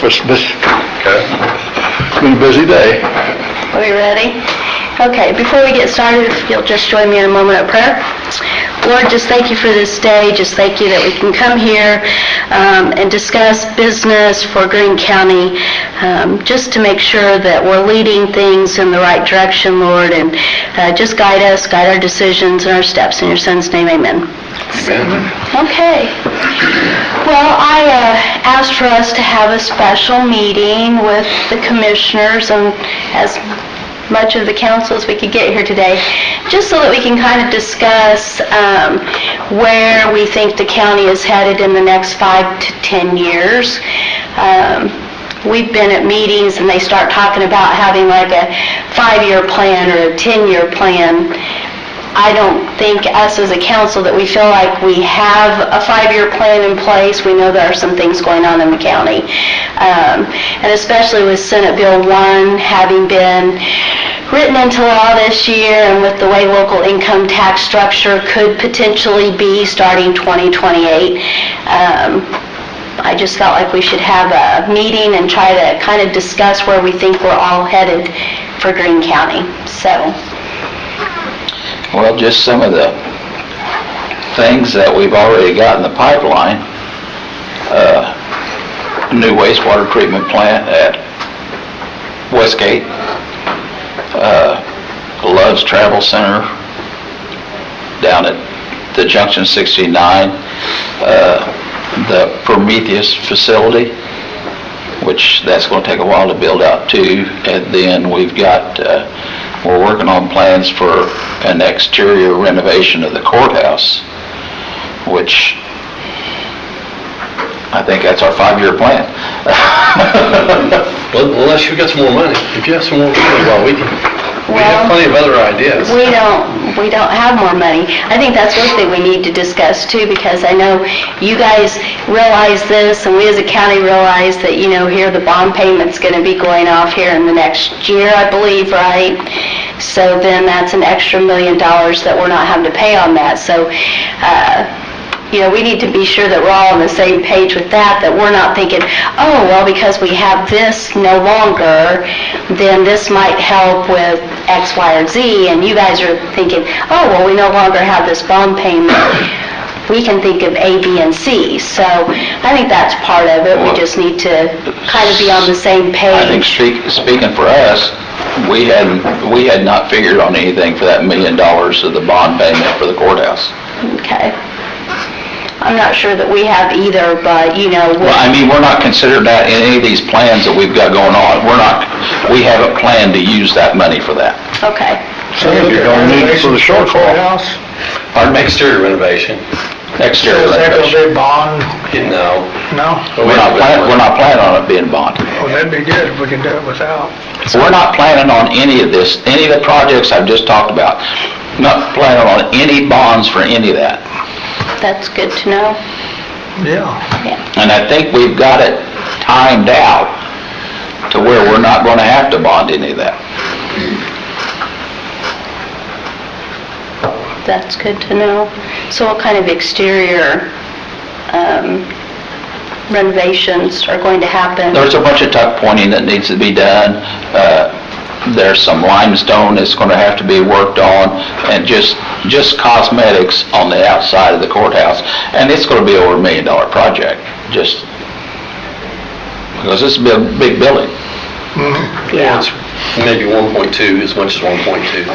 It's been a busy day. Are we ready? Okay, before we get started, if you'll just join me in a moment of prayer. Lord, just thank you for this day. Just thank you that we can come here and discuss business for Greene County, just to make sure that we're leading things in the right direction, Lord, and just guide us, guide our decisions and our steps. In your Son's name, amen. Okay. Well, I asked for us to have a special meeting with the commissioners and as much of the council as we could get here today, just so that we can kind of discuss where we think the county is headed in the next 5 to 10 years. We've been at meetings and they start talking about having like a 5-year plan or a 10-year plan. I don't think us as a council that we feel like we have a 5-year plan in place. We know there are some things going on in the county. And especially with Senate Bill 1 having been written into law this year and with the way local income tax structure could potentially be starting 2028, I just felt like we should have a meeting and try to kind of discuss where we think we're all headed for Greene County. Well, just some of the things that we've already got in the pipeline. New wastewater treatment plant at Westgate, Love's Travel Center down at the Junction 69, the Prometheus facility, which that's going to take a while to build out too, and then we've got we're working on plans for an exterior renovation of the courthouse, which I think that's our 5-year plan. Well, unless you've got some more money. If you have some more money, well, we have plenty of other ideas. We don't have more money. I think that's one thing we need to discuss too, because I know you guys realize this, and we as a county realize that, you know, here the bond payment's going to be going off here in the next year, I believe, right? So then that's an extra $1 million that we're not having to pay on that. So, you know, we need to be sure that we're all on the same page with that we're not thinking, oh, well, because we have this no longer, then this might help with X, Y, or Z, and you guys are thinking, oh, well, we no longer have this bond payment. We can think of A, B, and C. So I think that's part of it. We just need to kind of be on the same page. I think speaking for us, we had not figured on anything for that $1 million of the bond payment for the courthouse. Okay. I'm not sure that we have either, but, you know... Well, I mean, we're not considering that in any of these plans that we've got going on. We haven't planned to use that money for that. Okay. So you're going to need it for the shortfall. Pardon me? Exterior renovation. Exterior renovation. Is that going to be bond? No. No? We're not planning on it being bond. Well, that'd be good if we could do it without. We're not planning on any of this, any of the projects I've just talked about. Not planning on any bonds for any of that. That's good to know. Yeah. And I think we've got it timed out to where we're not going to have to bond any of that. That's good to know. So what kind of exterior renovations are going to happen? There's a bunch of tuck pointing that needs to be done. There's some limestone that's going to have to be worked on, and just cosmetics on the outside of the courthouse. And it's going to be over $1 million project, just because it's a big building. Mm-hmm. Yeah. It's maybe 1.2, as much as 1.2.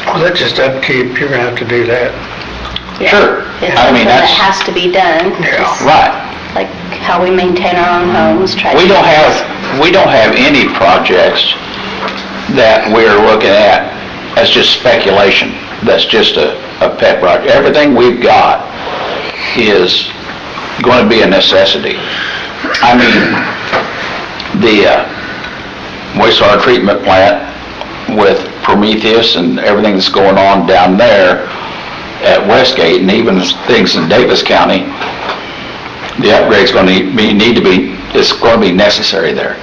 Well, that's just upkeep. You're going to have to do that. Yeah. Sure. It's I mean, something that that's has to be done. Yeah. Just right. like how we maintain our own homes. We don't have any projects that we're looking at as just speculation. That's just a pet project. Everything we've got is going to be a necessity. I mean, the wastewater treatment plant with Prometheus and everything that's going on down there at Westgate, and even things in Davis County, the upgrade's going to it's going to be necessary there.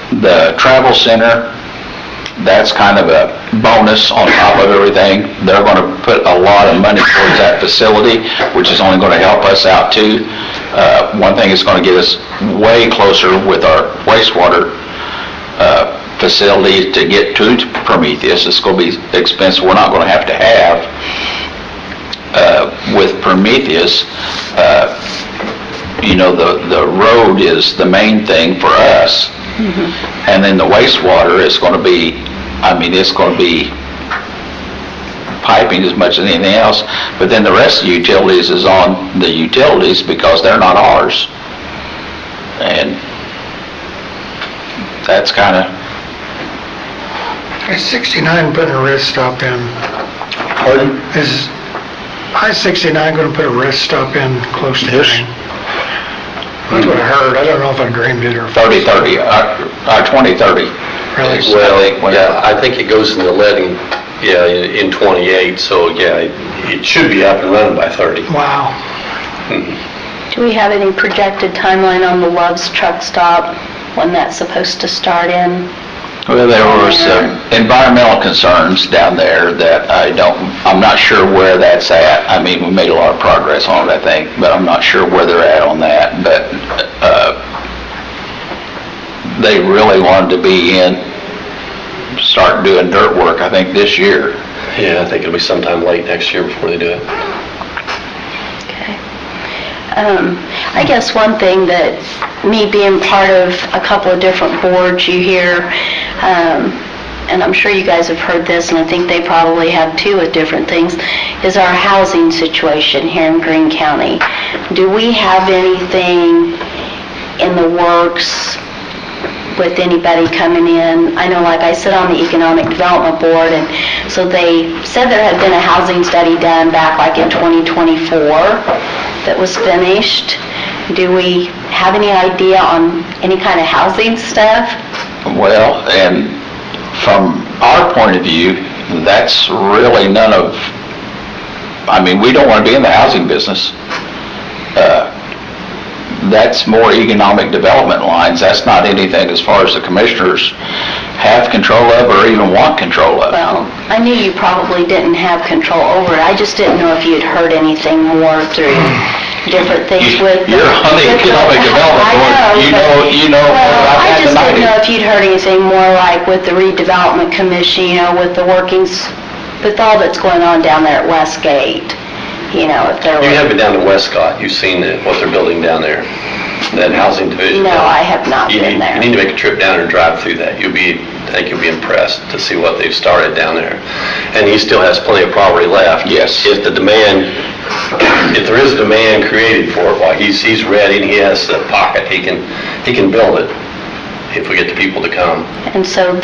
The travel center that's kind of a bonus on top of everything. They're going to put a lot of money towards that facility, which is only going to help us out too. One thing is going to get us way closer with our wastewater facility to get to Prometheus. It's going to be expensive. We're not going to have with Prometheus, the road is the main thing for us. And then the wastewater is going to be, it's going to be piping as much as anything else, but then the rest of the utilities is on the utilities because they're not ours. And that's kind of... Is 69 putting a rest stop in? Pardon? Is I-69 going to put a rest stop in close to Greene? That's what I heard. I don't know if I agreed it or... 2030. Really? Well, I think it goes in the letting, in 28, so it should be up and running by 30. Wow. Do we have any projected timeline on the Love's truck stop, when that's supposed to start in? Well, there were some environmental concerns down there that I'm not sure where that's at. We made a lot of progress on it, I think, but I'm not sure where they're at on that. But they really wanted to be start doing dirt work, I think, this year. Yeah, I think it'll be sometime late next year before they do it. Okay. I guess one thing that me being part of a couple of different boards you hear, and I'm sure you guys have heard this, and I think they probably have too with different things, is our housing situation here in Greene County. Do we have anything in the works with anybody coming in? I know, like I sit on the Economic Development Board, and so they said there had been a housing study done back like in 2024 that was finished. Do we have any idea on any kind of housing stuff? Well, and from our point of view, that's really none of, we don't want to be in the housing business. That's more economic development lines. That's not anything as far as the commissioners have control of or even want control of. Well, I knew you probably didn't have control over it. I just didn't know if you'd heard anything more through different things with... You're on the Economic Development Board. You know more about that than I do. I just didn't know if you'd heard anything more like with the redevelopment commission, with the workings, with all that's going on down there at Westgate. If there were... You have been down to Westcott. You've seen what they're building down there, that housing division. No, I have not been there. You need to make a trip down there and drive through that. I think you'll be impressed to see what they've started down there. And he still has plenty of property left. Yes. If there is demand created for it, he's ready and he has the pocket, he can build it if we get the people to come. And so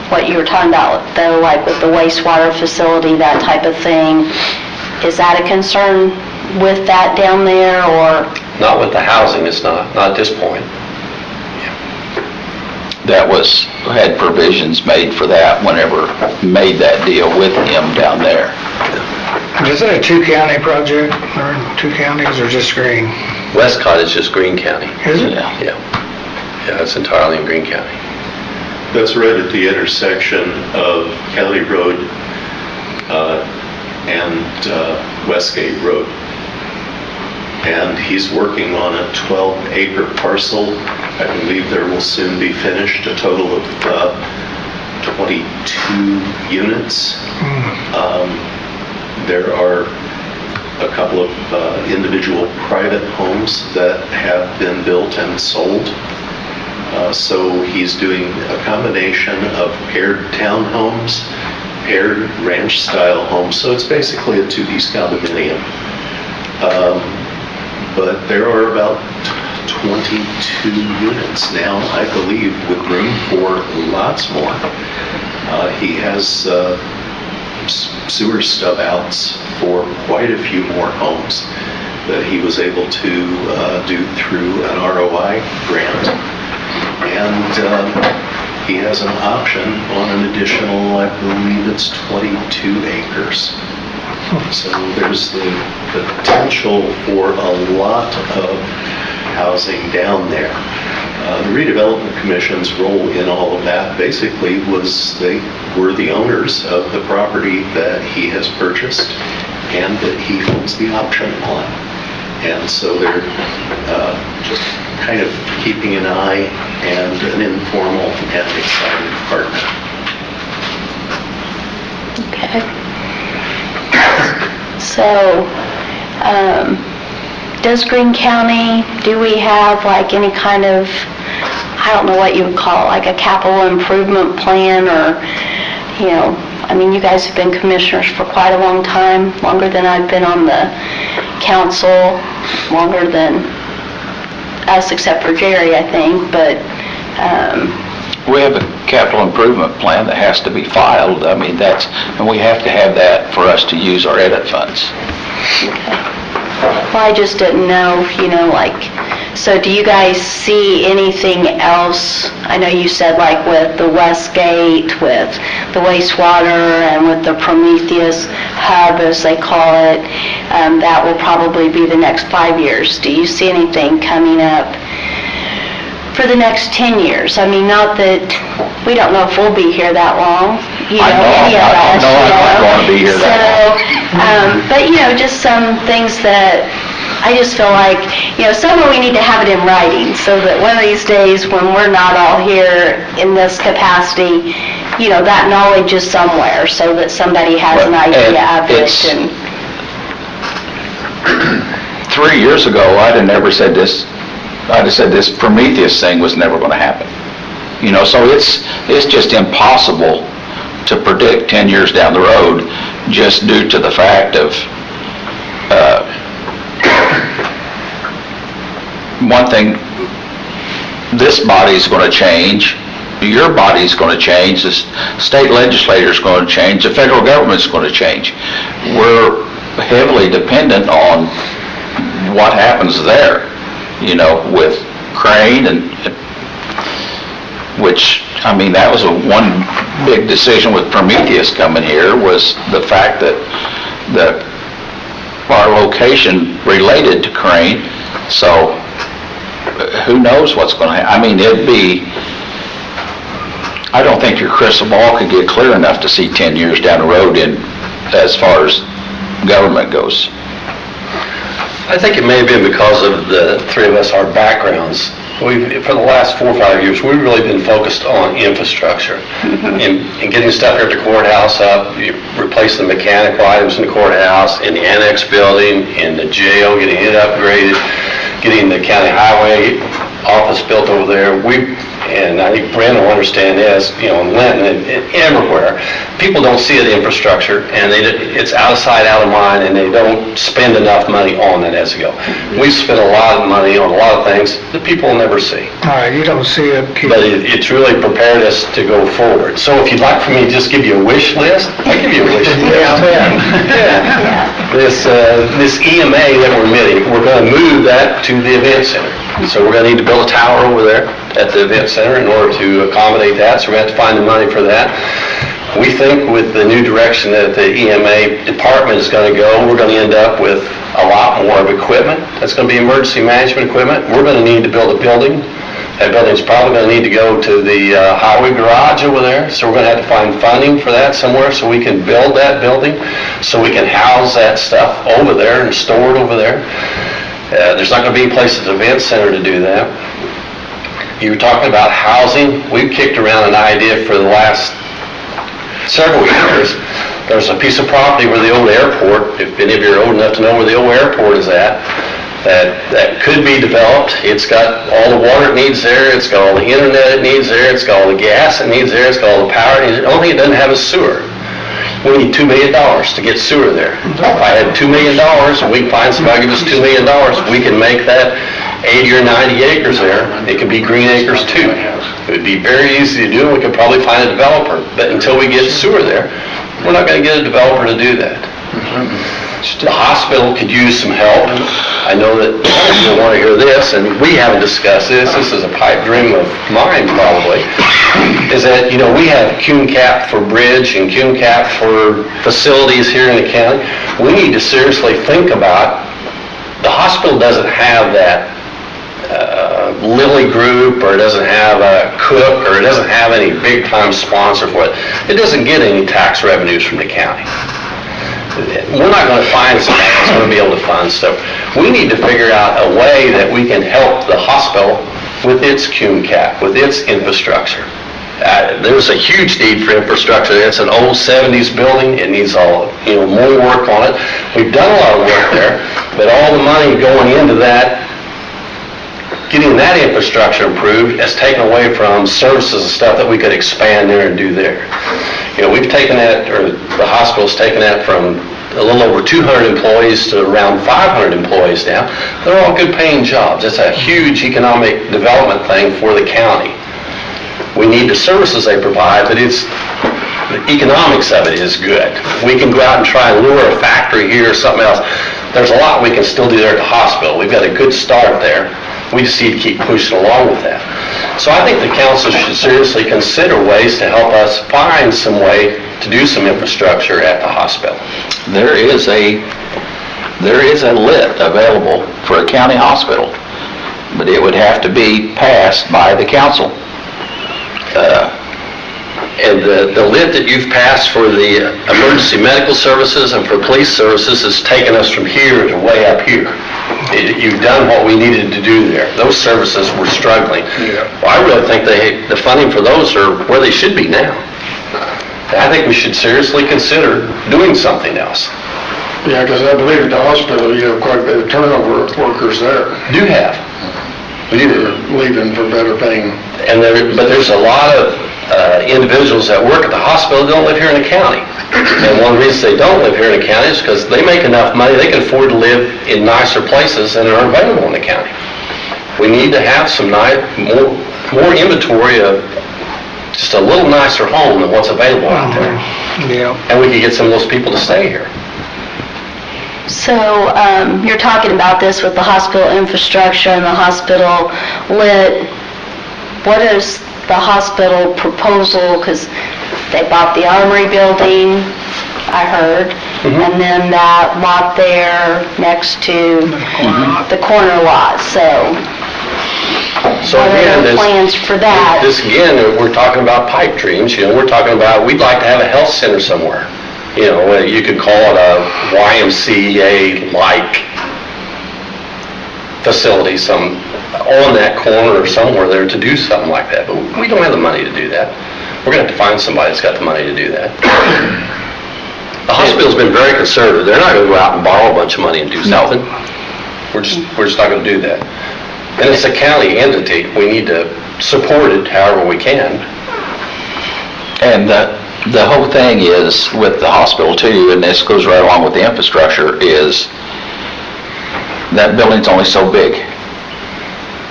what you were talking about, though, like with the wastewater facility, that type of thing, is that a concern with that down there, or? Not with the housing, it's not at this point. That had provisions made for that whenever made that deal with him down there. Is that a two-county project, or 2 counties, or just Greene? Westcott is just Greene County. Is it? Yeah, it's entirely in Greene County. That's right at the intersection of County Road and Westgate Road. And he's working on a 12-acre parcel. I believe there will soon be finished, a total of 22 units. There are a couple of individual private homes that have been built and sold. So he's doing a combination of paired townhomes, paired ranch-style homes. So it's basically a two-piece condominium. But there are about 22 units now, I believe, with room for lots more. He has sewer stub-outs for quite a few more homes that he was able to do through an ROI grant. And he has an option on an additional, I believe it's 22 acres. So there's the potential for a lot of housing down there. The redevelopment commission's role in all of that basically was they were the owners of the property that he has purchased and that he holds the option on. And so they're just kind of keeping an eye and an informal and exciting partner. Okay. So, does Greene County, do we have like any kind of, I don't know what you would call it, like a capital improvement plan or, you know, I mean, you guys have been commissioners for quite a long time, longer than I've been on the council, longer than us except for Jerry, I think, but, We have a capital improvement plan that has to be filed. I mean, and we have to have that for us to use our edit funds. well, I just didn't know, you know, like, so do you guys see anything else? I know you said like with the West Gate, with the wastewater, and with the Prometheus hub, as they call it, that will probably be the next 5 years. Do you see anything coming up for the next 10 years? I mean, not that, we don't know if we'll be here that long, you know, any of us, I'm not going to be here that long. So, but, you know, just some things that I just feel like, you know, somewhere we need to have it in writing, so that one of these days when we're not all here in this capacity, you know, that knowledge is somewhere, so that somebody has an idea of it. And 3 years ago, I'd have never said this. I'd have said this Prometheus thing was never going to happen. You know, so it's just impossible to predict 10 years down the road, just due to the fact of one thing, this body's going to change, your body's going to change, the state legislator's going to change, the federal government's going to change. We're heavily dependent on what happens there, you know, with Crane, and which, I mean, that was one big decision with Prometheus coming here, was the fact that our location related to Crane. So who knows what's going to happen. I mean, I don't think your crystal ball could get clear enough to see 10 years down the road as far as government goes. I think it may have been because of the three of us, our backgrounds. For the last 4 or 5 years, we've really been focused on infrastructure and getting stuff here at the courthouse up, replacing the mechanical items in the courthouse, in the annex building, in the jail, getting it upgraded, getting the county highway office built over there. And I think Brandon will understand this, you know, in Linton and everywhere, people don't see the infrastructure, and it's out of sight, out of mind, and they don't spend enough money on it as they go. We spend a lot of money on a lot of things that people will never see. All right, you don't see it. But it's really prepared us to go forward. So if you'd like for me to just give you a wish list, I'll give you a wish list. Yeah. This EMA that we're meeting, we're going to move that to the event center. So we're going to need to build a tower over there at the event center in order to accommodate that, so we're going to have to find the money for that. We think with the new direction that the EMA department is going to go, we're going to end up with a lot more of equipment. That's going to be emergency management equipment. We're going to need to build a building. That building's probably going to need to go to the highway garage over there, so we're going to have to find funding for that somewhere so we can build that building, so we can house that stuff over there and store it over there. There's not going to be a place at the event center to do that. You were talking about housing. We've kicked around an idea for the last several years. There's a piece of property where the old airport, if any of you are old enough to know where the old airport is at, that could be developed. It's got all the water it needs there. It's got all the internet it needs there. It's got all the gas it needs there. It's got all the power it needs there. The only thing it doesn't have is sewer. We need $2 million to get sewer there. If I had $2 million and we can find somebody to give us $2 million, we can make that 80 or 90 acres there. It could be green acres too. It would be very easy to do, and we could probably find a developer. But until we get sewer there, we're not going to get a developer to do that. The hospital could use some help. I know that you want to hear this, and we haven't discussed this. This is a pipe dream of mine, probably, is that, you know, we have CUNCAP for bridge and CUNCAP for facilities here in the county. We need to seriously think about, the hospital doesn't have that Lilly Group, or it doesn't have a Cook, or it doesn't have any big-time sponsor for it, it doesn't get any tax revenues from the county. We're not going to find somebody that's going to be able to fund stuff. We need to figure out a way that we can help the hospital with its CUMCAP, with its infrastructure. There's a huge need for infrastructure. It's an old 70s building. It needs more work on it. We've done a lot of work there, but all the money going into that, getting that infrastructure improved, has taken away from services and stuff that we could expand there and do there. We've taken that, or the hospital's taken that from a little over 200 employees to around 500 employees now. They're all good paying jobs. It's a huge economic development thing for the county. We need the services they provide, but the economics of it is good. We can go out and try and lure a factory here or something else. There's a lot we can still do there at the hospital. We've got a good start there. We just need to keep pushing along with that. So I think the council should seriously consider ways to help us find some way to do some infrastructure at the hospital. There is a lit available for a county hospital, but it would have to be passed by the council. And the lit that you've passed for the emergency medical services and for police services has taken us from here to way up here. You've done what we needed to do there. Those services were struggling. Yeah. Well, I really think the funding for those are where they should be now. I think we should seriously consider doing something else. Yeah, because I believe at the hospital, you have quite a bit of turnover of workers there. Do have. We do. Leaving for better paying. But there's a lot of individuals that work at the hospital that don't live here in the county. And one of the reasons they don't live here in the county is because they make enough money, they can afford to live in nicer places than are available in the county. We need to have some more inventory of just a little nicer home than what's available out there. Yeah. And we can get some of those people to stay here. So you're talking about this with the hospital infrastructure and the hospital lit. What is the hospital proposal? Because they bought the Armory building, I heard, and then that lot there next to the corner lot. So what are the plans for that? This again, we're talking about pipe dreams. We're talking about, we'd like to have a health center somewhere. You could call it a YMCA-like facility, on that corner or somewhere there to do something like that. But we don't have the money to do that. We're going to have to find somebody that's got the money to do that. The hospital's been very conservative. They're not going to go out and borrow a bunch of money and do something. We're just not going to do that. And it's a county entity. We need to support it however we can. And the whole thing is with the hospital too, and this goes right along with the infrastructure, is that building's only so big.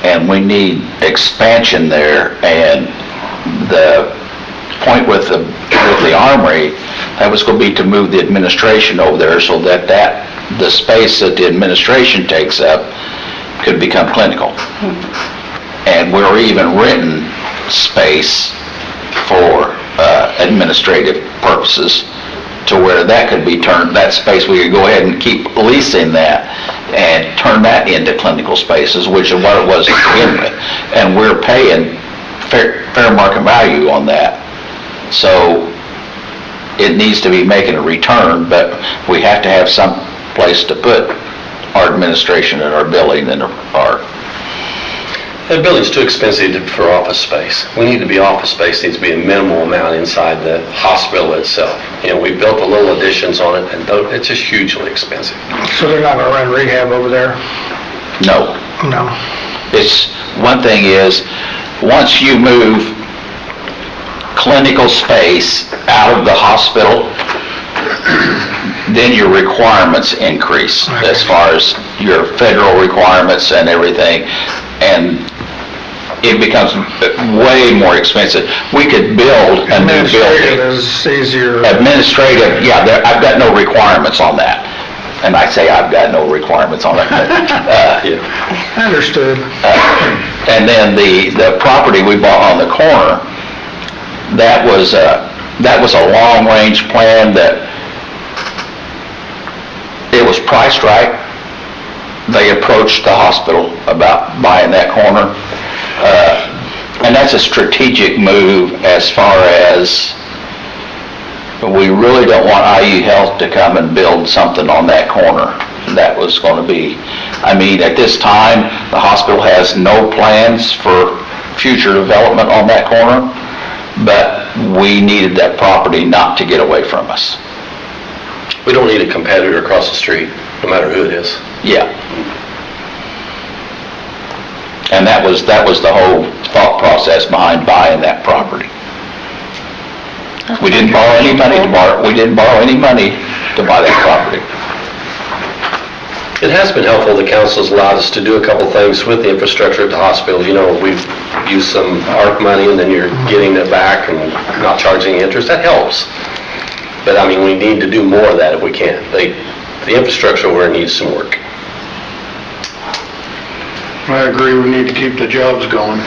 And we need expansion there. And the point with the Armory, that was going to be to move the administration over there so that the space that the administration takes up could become clinical. And we're even renting space for administrative purposes to where that could be turned, that space, we could go ahead and keep leasing that and turn that into clinical spaces, which is what it was to begin with. And we're paying fair market value on that. So it needs to be making a return, but we have to have some place to put our administration and our building and our... That building's too expensive for office space. We need to be office space, needs to be a minimal amount inside the hospital itself. We built the little additions on it, and it's just hugely expensive. So they're not going to run rehab over there? No. No. It's, one thing is, once you move clinical space out of the hospital, then your requirements increase as far as your federal requirements and everything, and it becomes way more expensive. We could build a new building. Administrative is easier. Administrative, yeah, I've got no requirements on that. And I say I've got no requirements on it. Understood. And then the property we bought on the corner, that was a long-range plan that it was priced right. They approached the hospital about buying that corner, that's a strategic move as far as we really don't want IU Health to come and build something on that corner. That was going to be, I mean, at this time, the hospital has no plans for future development on that corner, but we needed that property not to get away from us. We don't need a competitor across the street, no matter who it is. Yeah. And that was the whole thought process behind buying that property. We didn't borrow any money to buy that property. It has been helpful, the council's allowed us to do a couple things with the infrastructure at the hospital. You know, we've used some ARP money and then you're getting it back and not charging interest. That helps. But I mean, we need to do more of that if we can. The infrastructure over there needs some work. I agree, we need to keep the jobs going.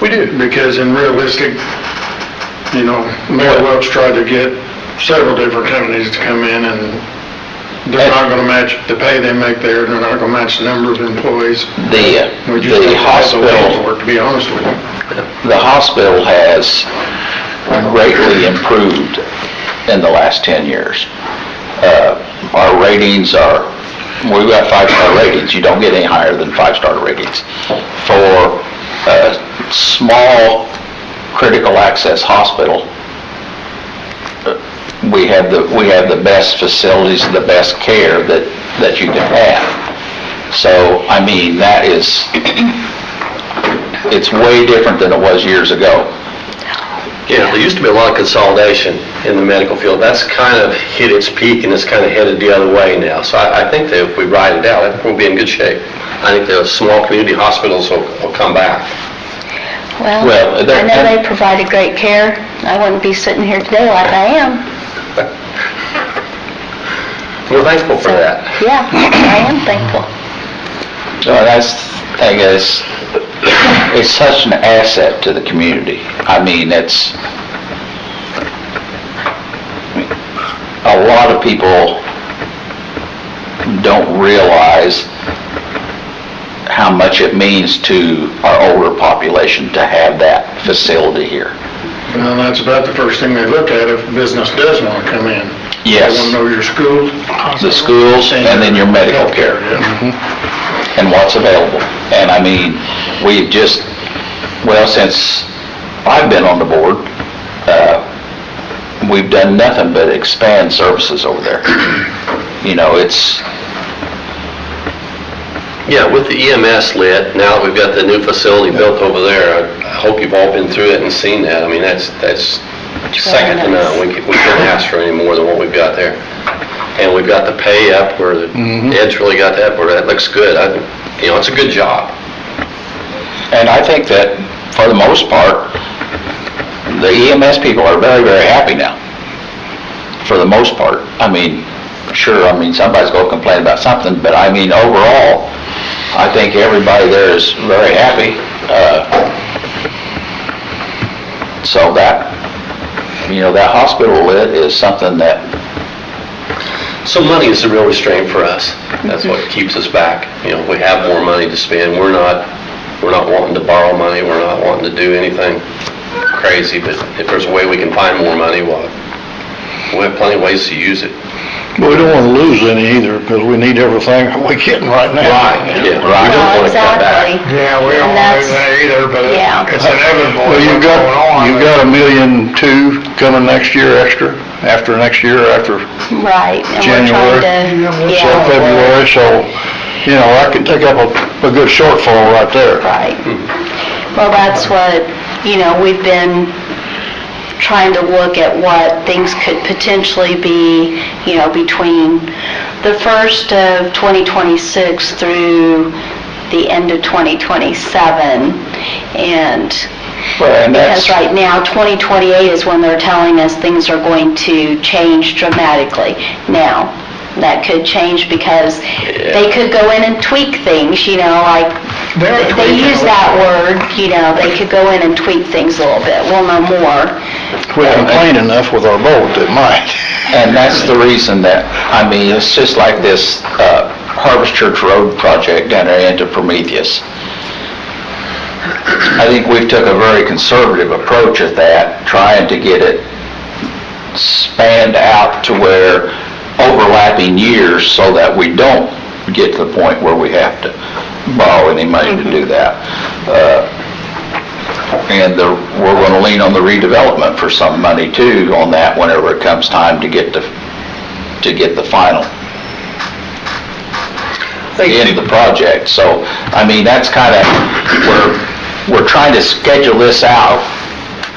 We do. Because in realistic, you know, Mayor Welch tried to get several different companies to come in and they're not gonna match the pay they make there, they're not gonna match the number of employees. The hospital, To be honest with you. the hospital has greatly improved in the last 10 years. Our ratings are, we've got 5-star ratings. You don't get any higher than 5-star ratings. For a small critical access hospital, we have the best facilities, the best care that you can have. So, I mean, that is, it's way different than it was years ago. Yeah, there used to be a lot of consolidation in the medical field. That's kind of hit its peak and it's kind of headed the other way now. So I think that if we ride it out, I think we'll be in good shape. I think the small community hospitals will come back. Well, I know they provided great care. I wouldn't be sitting here today like I am. We're thankful for that. Yeah, I am thankful. So that's, I guess, it's such an asset to the community. I mean, it's, a lot of people don't realize how much it means to our older population to have that facility here. Well, that's about the first thing they look at if business does want to come in. Yes. They want to know your schools. The schools and then your medical care. And what's available. And I mean, we've just, well, since I've been on the board, we've done nothing but expand services over there. You know, it's... Yeah, with the EMS lit, now that we've got the new facility built over there, I hope you've all been through it and seen that. I mean, that's second to none. We couldn't ask for any more than what we've got there. And we've got the pay up where Ed's really got that, where that looks good. You know, it's a good job. And I think that, for the most part, the EMS people are very, very happy now. For the most part. I mean, sure, I mean, somebody's going to complain about something, but I mean, overall, I think everybody there is very happy. So that, you know, that hospital lit is something that... So money is the real restraint for us. That's what keeps us back. You know, if we have more money to spend, we're not wanting to borrow money, we're not wanting to do anything crazy, but if there's a way we can find more money, well, we have plenty of ways to use it. But we don't want to lose any either, because we need everything we're getting right now. Right, yeah, right. We don't want to cut back. Yeah, we don't want to do that either, but it's inevitable. Well, you've got $1.2 million coming next year extra, after next year, after Right. And January, we're trying to, so February, so, you know, I can take up a good shortfall right there. Right. Well, that's what, you know, we've been trying to look at what things could potentially be, you know, between the first of 2026 through the end of 2027. And because right now, 2028 is when they're telling us things are going to change dramatically. Now, that could change because they could go in and tweak things, you know, like, they use that word, you know, they could go in and tweak things a little bit. We'll know more. If we complain enough with our vote, it might. And that's the reason that, I mean, it's just like this Harvest Church Road project down there into Prometheus. I think we took a very conservative approach at that, trying to get it spanned out to where overlapping years so that we don't get to the point where we have to borrow any money to do that. And we're going to lean on the redevelopment for some money too on that whenever it comes time to get the final end of the project. So, I mean, that's kind of, we're trying to schedule this out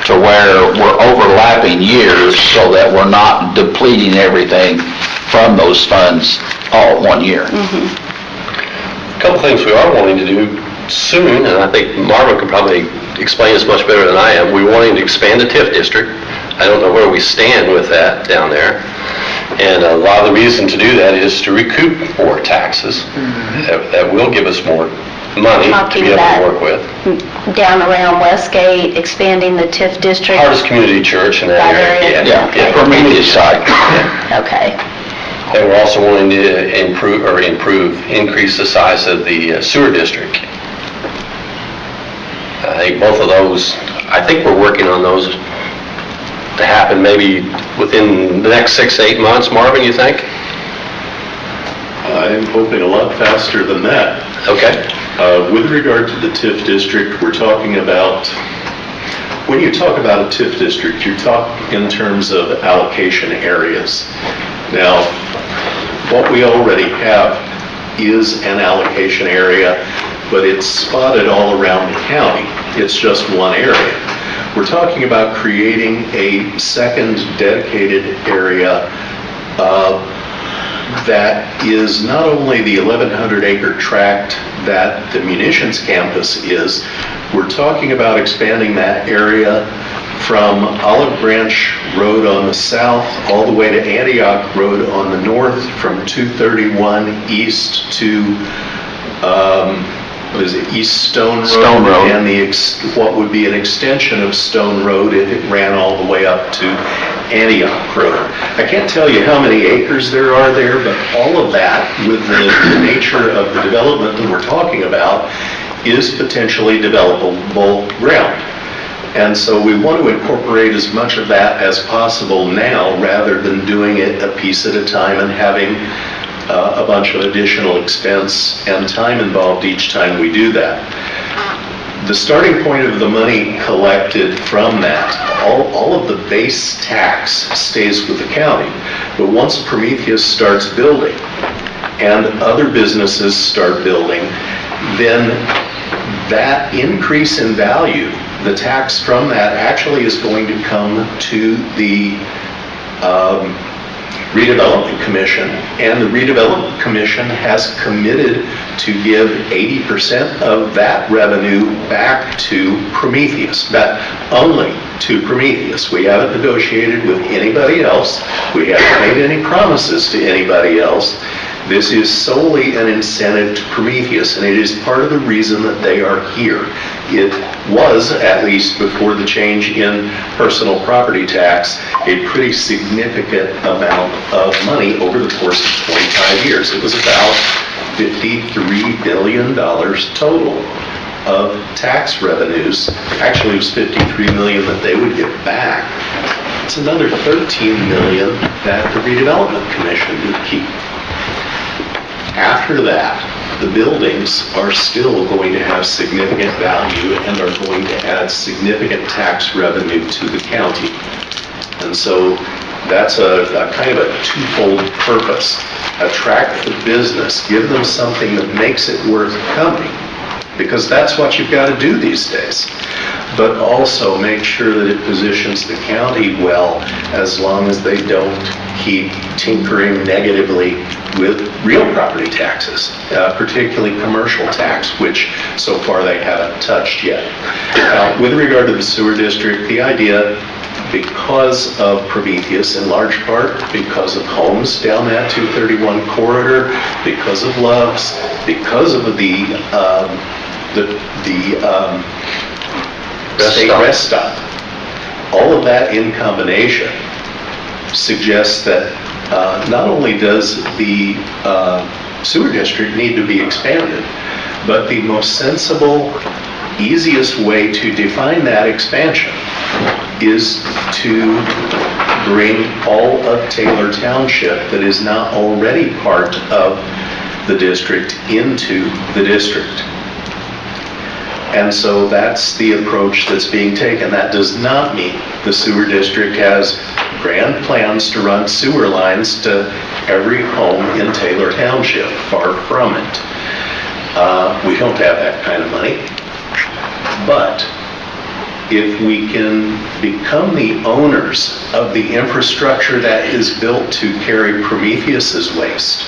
to where we're overlapping years so that we're not depleting everything from those funds all at 1 year. A couple things we are wanting to do soon, and I think Marvin could probably explain this much better than I am. We're wanting to expand the TIF district. I don't know where we stand with that down there. And a lot of the reason to do that is to recoup more taxes. That will give us more money to be able to work with. Down around Westgate, expanding the TIF district. Harvest Community Church in that area. Yeah, Prometheus site. Okay. And we're also wanting to increase the size of the sewer district. I think both of those, I think we're working on those to happen maybe within the next 6 to 8 months. Marvin, you think? I'm hoping a lot faster than that. Okay. With regard to the TIF district, we're talking about, when you talk about a TIF district, you talk in terms of allocation areas. Now, what we already have is an allocation area, but it's spotted all around the county. It's just one area. We're talking about creating a second dedicated area that is not only the 1,100-acre tract that the munitions campus is. We're talking about expanding that area from Olive Branch Road on the south all the way to Antioch Road on the north, from 231 east to East Stone Road? Stone Road. And what would be an extension of Stone Road if it ran all the way up to Antioch Road. I can't tell you how many acres there are there, but all of that, with the nature of the development that we're talking about, is potentially developable ground. And so we want to incorporate as much of that as possible now, rather than doing it a piece at a time and having a bunch of additional expense and time involved each time we do that. The starting point of the money collected from that, all of the base tax stays with the county. But once Prometheus starts building and other businesses start building, then that increase in value, the tax from that actually is going to come to the Redevelopment Commission, and the Redevelopment Commission has committed to give 80% of that revenue back to Prometheus, but only to Prometheus. We haven't negotiated with anybody else. We haven't made any promises to anybody else. This is solely an incentive to Prometheus, and it is part of the reason that they are here. It was, at least before the change in personal property tax, a pretty significant amount of money over the course of 25 years. It was about $53 billion total of tax revenues. Actually, it was $53 million that they would get back. It's another $13 million that the Redevelopment Commission would keep. After that, the buildings are still going to have significant value and are going to add significant tax revenue to the county. And so that's a kind of a twofold purpose. Attract the business, give them something that makes it worth coming, because that's what you've got to do these days. But also make sure that it positions the county well, as long as they don't keep tinkering negatively with real property taxes, particularly commercial tax, which so far they haven't touched yet. With regard to the sewer district, the idea, because of Prometheus in large part, because of homes down that 231 corridor, because of Love's, because of the state rest stop, all of that in combination suggests that not only does the sewer district need to be expanded, but the most sensible easiest way to define that expansion is to bring all of Taylor Township that is not already part of the district into the district. And so that's the approach that's being taken. That does not mean the sewer district has grand plans to run sewer lines to every home in Taylor Township. Far from it. We don't have that kind of money. But if we can become the owners of the infrastructure that is built to carry Prometheus's waste,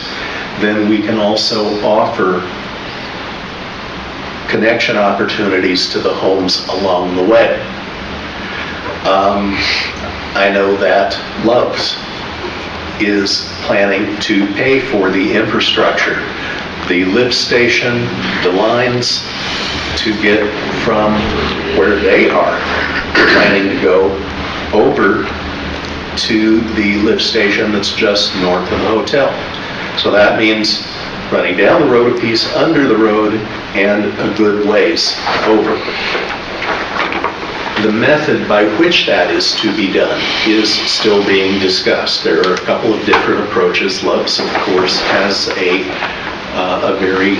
then we can also offer connection opportunities to the homes along the way. I know that Love's is planning to pay for the infrastructure, the lift station, the lines to get from where they are planning to go over to the lift station that's just north of the hotel. So that means running down the road a piece, under the road, and a good ways over. The method by which that is to be done is still being discussed. There are a couple of different approaches. Love's, of course, has a very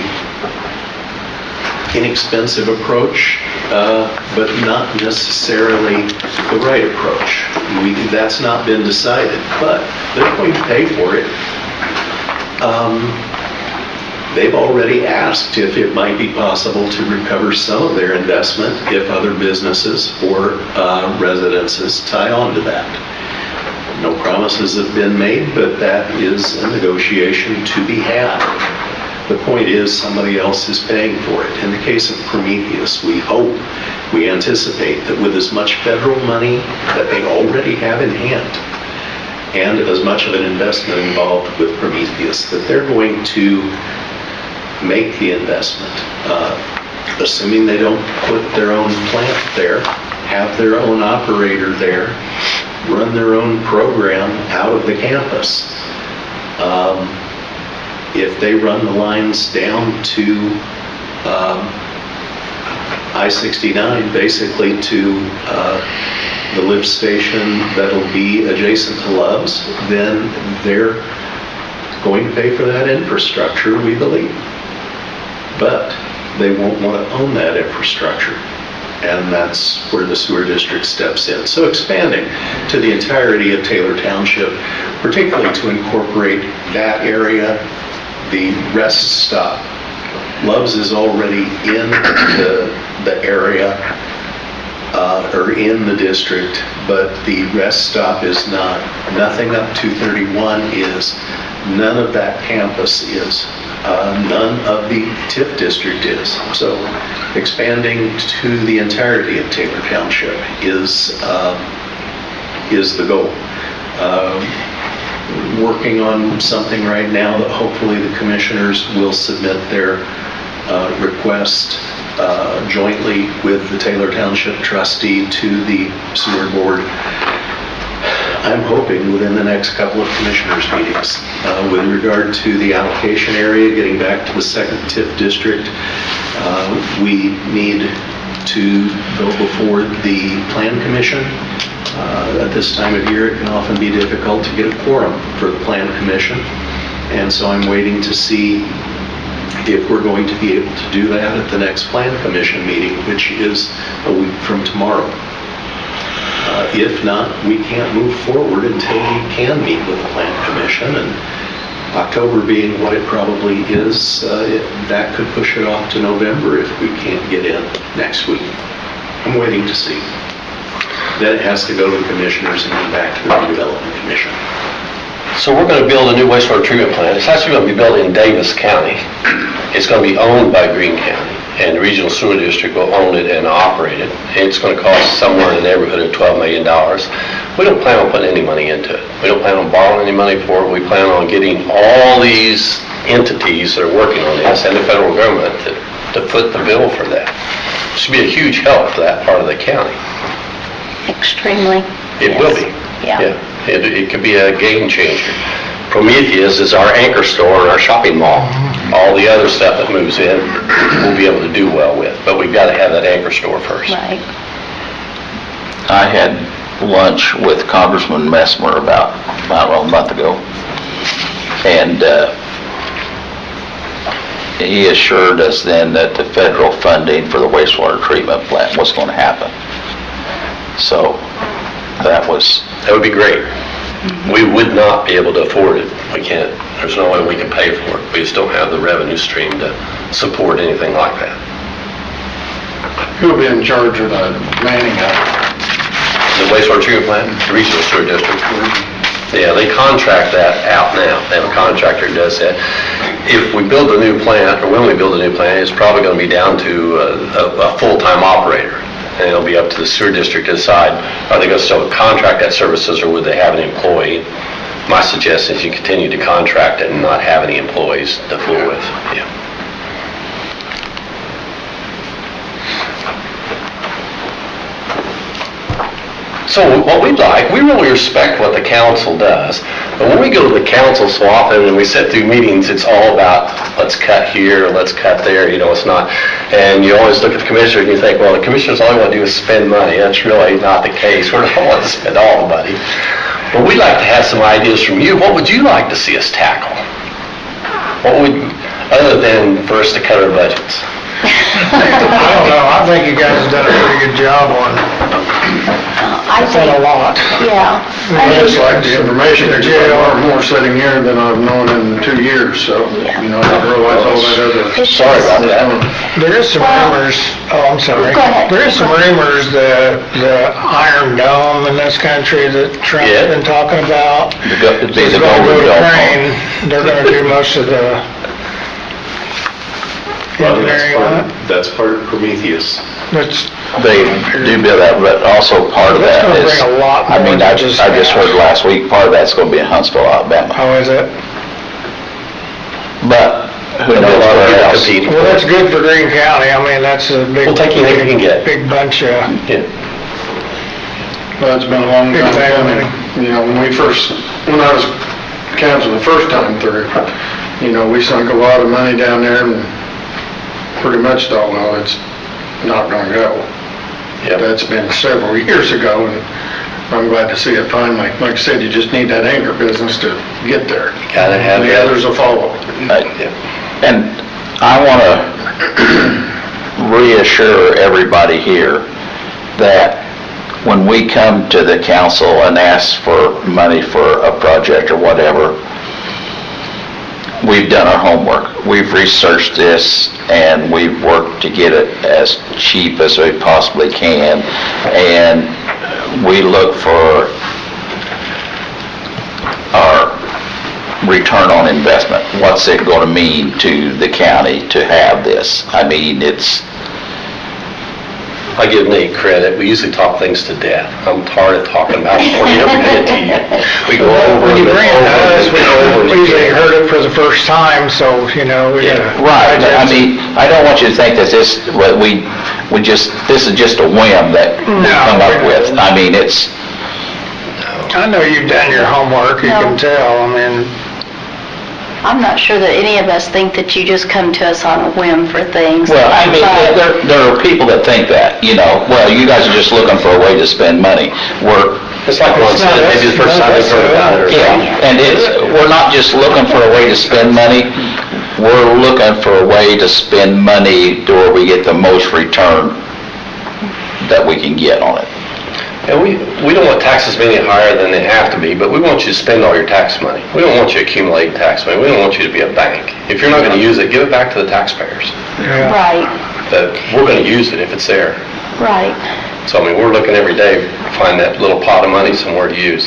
inexpensive approach, but not necessarily the right approach. That's not been decided, but they're going to pay for it. They've already asked if it might be possible to recover some of their investment if other businesses or residences tie on to that. No promises have been made, but that is a negotiation to be had. The point is somebody else is paying for it. In the case of Prometheus, we hope, we anticipate that with as much federal money that they already have in hand, and as much of an investment involved with Prometheus, that they're going to make the investment, assuming they don't put their own plant there, have their own operator there, run their own program out of the campus. If they run the lines down to I-69, basically to the lift station that'll be adjacent to Love's, then they're going to pay for that infrastructure, we believe. But they won't want to own that infrastructure. And that's where the sewer district steps in. So expanding to the entirety of Taylor Township, particularly to incorporate that area, the rest stop. Love's is already in the area, or in the district, but the rest stop is not. Nothing up 231 is. None of that campus is. None of the TIF district is. So expanding to the entirety of Taylor Township is the goal. Working on something right now that hopefully the commissioners will submit their request jointly with the Taylor Township trustee to the sewer board. I'm hoping within the next couple of commissioners meetings. With regard to the allocation area, getting back to the second TIF district, we need to go before the Plan Commission. At this time of year, it can often be difficult to get a quorum for the Plan Commission, and so I'm waiting to see if we're going to be able to do that at the next Plan Commission meeting, which is a week from tomorrow. If not, we can't move forward until we can meet with the Plan Commission, and October being what it probably is, that could push it off to November if we can't get in next week. I'm waiting to see. Then it has to go to the commissioners and then back to the redevelopment commission. So we're going to build a new wastewater treatment plant. It's actually going to be built in Davis County. It's going to be owned by Greene County, and the regional sewer district will own it and operate it. It's going to cost somewhere in the neighborhood of $12 million. We don't plan on putting any money into it. We don't plan on borrowing any money for it. We plan on getting all these entities that are working on this and the federal government to foot the bill for that. It should be a huge help for that part of the county. Extremely. It yes. will be. Yeah. It could be a game changer. Prometheus is our anchor store in our shopping mall. All the other stuff that moves in, we'll be able to do well with, but we've got to have that anchor store first. Right. I had lunch with Congressman Messmer about, I don't know, a month ago, and he assured us then that the federal funding for the wastewater treatment plant was going to happen. So that would be great. We would not be able to afford it. We can't, there's no way we can pay for it. We just don't have the revenue stream to support anything like that. Who'll be in charge of the manning of it? The wastewater treatment plant, the regional sewer district. Yeah, they contract that out now. They have a contractor who does that. If we build a new plant, or when we build a new plant, it's probably going to be down to a full-time operator. And it'll be up to the sewer district to decide, are they going to still contract that services or would they have an employee? My suggestion is you continue to contract it and not have any employees to fool with. Yeah. So what we like, we really respect what the council does, but when we go to the council so often and we sit through meetings, it's all about, let's cut here, let's cut there, it's not, and you always look at the commissioner and you think, well, the commissioners all they want to do is spend money. That's really not the case. We don't want to spend all the money. But we'd like to have some ideas from you. What would you like to see us tackle? What would, other than for us to cut our budgets? I don't know, I think you guys have done a pretty good job on I think, a lot. yeah. I just like the information, there's a lot more sitting here than I've known in 2 years, so, Yeah. I didn't realize all that other. It's Sorry about just- that. There is some Well- rumors, I'm sorry. Go ahead. There is some rumors that the Iron Dome in this country that Trump's Yeah. been talking about It'd be is the going to go Golden to Dome. Crane. They're going to do most of the Well, engineering on it. that's part of Prometheus. That's, They do build that, but also part of That's that gonna is, bring a lot I more mean, than I just just heard gas. last week, part of that's going to be in Huntsville, Alabama. how is it? But who There'll be a knows lot of where people else? competing. Well, that's good for Greene County. I mean, that's a big, We'll take anything we can get. big bunch of, Yeah. Well, it's been a long Big time time, coming. When I was council the first time through, we sunk a lot of money down there and pretty much thought, well, it's not gonna go. Yep. That's been several years ago, and I'm glad to see it finally. Like I said, you just need that anchor business to get there. Gotta have The that. others will follow. And I want to reassure everybody here that when we come to the council and ask for money for a project or whatever, we've done our homework. We've researched this and we've worked to get it as cheap as we possibly can. And we look for our return on investment. What's it going to mean to the county to have this? I mean, I give Nate credit. We usually talk things to death. I'm tired of talking about it before you ever get to you. We go over when you and bring it to us, over and we over usually again. heard it for the first time, so, we gotta. right, I mean, I don't want you to think that this, this is just a whim that we No, come up we're with. not. I mean, it's, I know you've done your homework, you No. can tell, I mean, I'm not sure that any of us think that you just come to us on a whim for things. well, I mean, But- there are people that think that, well, you guys are just looking for a way to spend money. It's like Ron said, maybe the first time they've heard about it or something. Yeah, and we're not just looking for a way to spend money, we're looking for a way to spend money to where we get the most return that we can get on it. And we don't want taxes being any higher than they have to be, but we want you to spend all your tax money. We don't want you accumulating tax money. We don't want you to be a bank. If you're not going to use it, give it back to the taxpayers. yeah. Right, But we're going to use it if it's there. right. So, we're looking every day to find that little pot of money somewhere to use.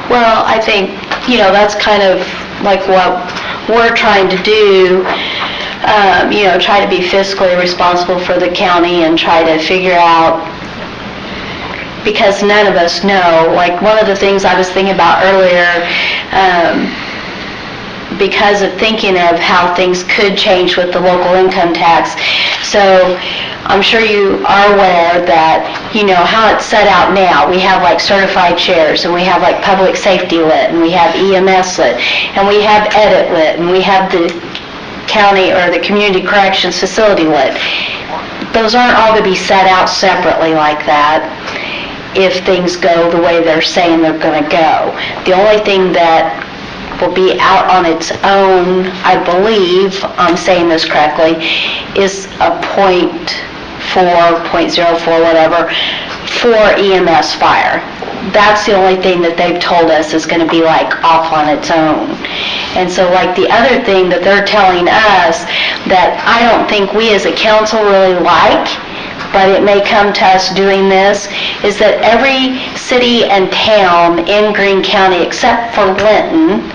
Well, I think, that's kind of like what we're trying to do, try to be fiscally responsible for the county and try to figure out, because none of us know, like one of the things I was thinking about earlier, because of thinking of how things could change with the local income tax. So I'm sure you are aware that, how it's set out now. We have like certified chairs, and we have like public safety lit, and we have EMS lit, and we have edit lit, and we have the county or the community corrections facility lit. Those aren't all going to be set out separately like that if things go the way they're saying they're going to go. The only thing that will be out on its own, I believe, I'm saying this correctly, is a .4, .04, whatever, for EMS fire. That's the only thing that they've told us is going to be like off on its own. And so like the other thing that they're telling us that I don't think we as a council really like, but it may come to us doing this, is that every city and town in Greene County except for Linton,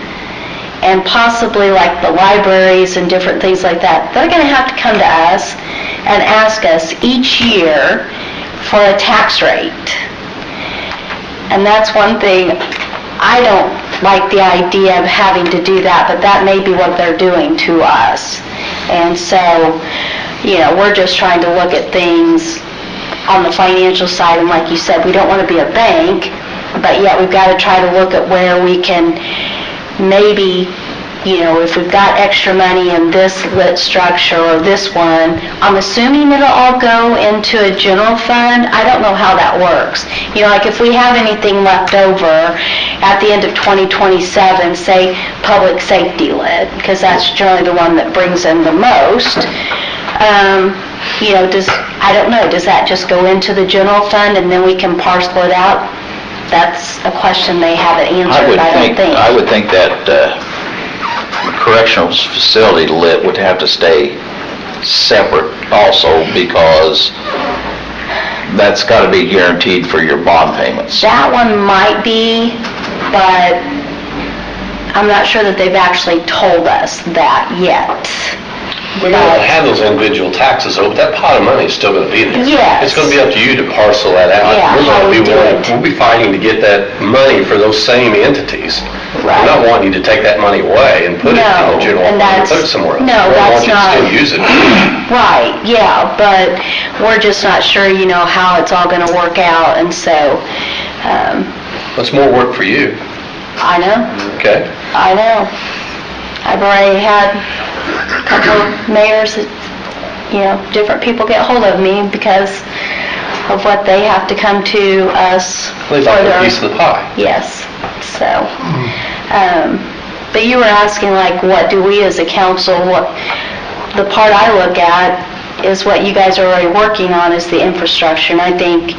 and possibly like the libraries and different things like that, they're going to have to come to us and ask us each year for a tax rate. And that's one thing, I don't like the idea of having to do that, but that may be what they're doing to us. And so, we're just trying to look at things on the financial side, and like you said, we don't want to be a bank, but yet we've got to try to look at where we can maybe, if we've got extra money in this lit structure or this one, I'm assuming it'll all go into a general fund. I don't know how that works. Like if we have anything left over at the end of 2027, say public safety lit, because that's generally the one that brings in the most, I don't know, does that just go into the general fund and then we can parcel it out? That's a question they haven't answered, I don't think. I would think that correctional facility lit would have to stay separate also, because that's got to be guaranteed for your bond payments. That one might be, but I'm not sure that they've actually told us that yet. We don't have those individual taxes, though, but that pot of money is still going to be there. Yes. It's going to be up to you to parcel that out. Yeah, how we do it. We'll be fighting to get that money for those same entities. Right. We're not wanting you to take that money away and put it in the general fund and put it somewhere else. No, that's not. We want you to still use it. Right, yeah, but we're just not sure, how it's all going to work out, and so, What's more work for you? I know. Okay. I know. I've already had a couple of mayors that, different people get hold of me because of what they have to come to us They like a piece of the pie. Yes, so, but you were asking like, what do we as a council, the part I look at is what you guys are already working on is the infrastructure, and I think,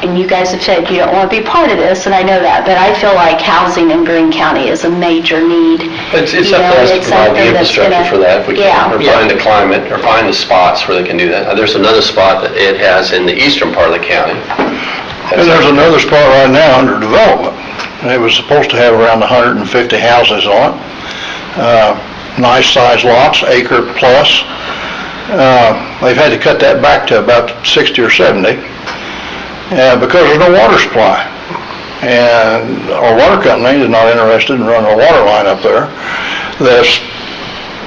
and you guys have said you don't want to be part of this, and I know that, but I feel like housing in Greene County is a major need. It's up to us to provide the infrastructure for that if we can, or Yeah. find the climate, or find the spots where they can do that. There's another spot that it has in the eastern part of the county. And there's another spot right now under development. It was supposed to have around 150 houses on it. Nice sized lots, acre plus. They've had to cut that back to about 60 or 70. Because there's no water supply. And our water company is not interested in running a water line up there. This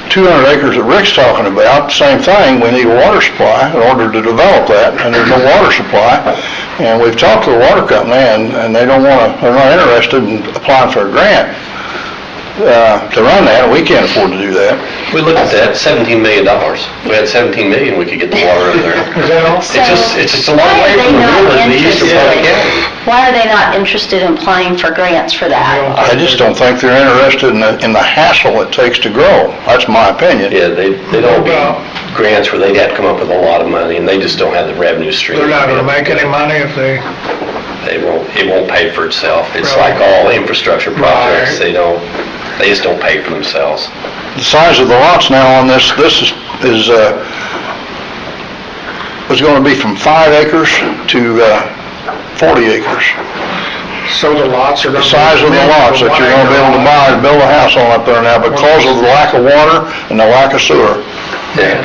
200 acres that Rick's talking about, same thing, we need a water supply in order to develop that, and there's no water supply. And we've talked to the water company, and they're not interested in applying for a grant to run that, and we can't afford to do that. We looked at that, $17 million. If we had 17 million, we could get the water in there. So, It's just a long why way are they from the not river to the eastern part of the interested? county. Why are they not interested in applying for grants for that? I just don't think they're interested in the hassle it takes to grow. That's my opinion. Yeah, they don't be grants where they'd have to come up with a lot of money, and they just don't have the revenue stream. They're not gonna make any money if they, It won't pay for itself. It's Really? like all infrastructure projects, Right. they just don't pay for themselves. The size of the lots now on this was going to be from 5 acres to 40 acres. so the lots are The gonna. size of the lots that you're going to be able to buy and build a house on up there now because of the lack of water and the lack of sewer. Yeah.